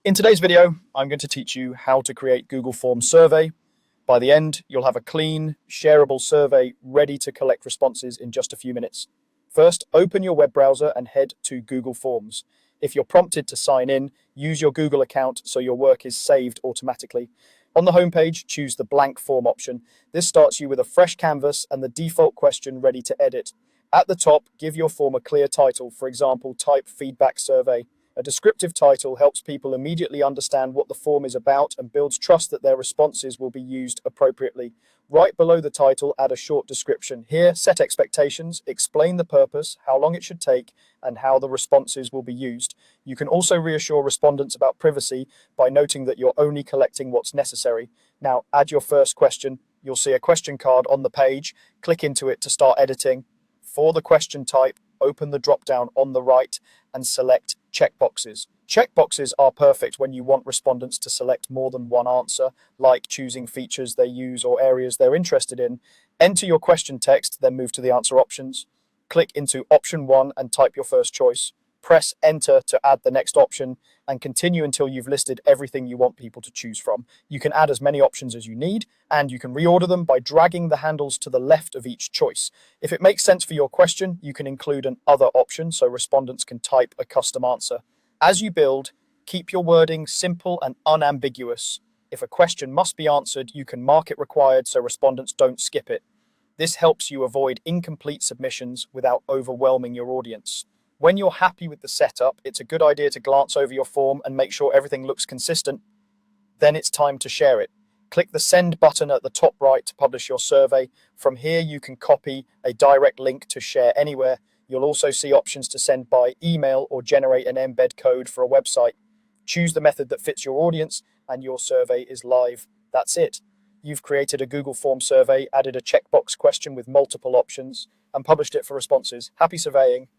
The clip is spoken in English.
In today's video, I'm going to teach you how to create Google Forms survey. By the end, you'll have a clean, shareable survey ready to collect responses in just a few minutes. First, open your web browser and head to Google Forms. If you're prompted to sign in, use your Google account so your work is saved automatically. On the homepage, choose the blank form option. This starts you with a fresh canvas and the default question ready to edit. At the top, give your form a clear title, for example, type feedback survey. A descriptive title helps people immediately understand what the form is about and builds trust that their responses will be used appropriately. Right below the title, add a short description. Here, set expectations, explain the purpose, how long it should take, and how the responses will be used. You can also reassure respondents about privacy by noting that you're only collecting what's necessary. Now, add your first question. You'll see a question card on the page. Click into it to start editing. For the question type, open the drop-down on the right and select checkboxes. Checkboxes are perfect when you want respondents to select more than one answer, like choosing features they use or areas they're interested in. Enter your question text, then move to the answer options. Click into option 1 and type your first choice. Press enter to add the next option and continue until you've listed everything you want people to choose from. You can add as many options as you need, and you can reorder them by dragging the handles to the left of each choice. If it makes sense for your question, you can include an other option so respondents can type a custom answer. As you build, keep your wording simple and unambiguous. If a question must be answered, you can mark it required so respondents don't skip it. This helps you avoid incomplete submissions without overwhelming your audience. When you're happy with the setup, it's a good idea to glance over your form and make sure everything looks consistent. Then it's time to share it. Click the send button at the top right to publish your survey. From here, you can copy a direct link to share anywhere. You'll also see options to send by email or generate an embed code for a website. Choose the method that fits your audience and your survey is live. That's it. You've created a Google Form survey, added a checkbox question with multiple options, and published it for responses. Happy surveying.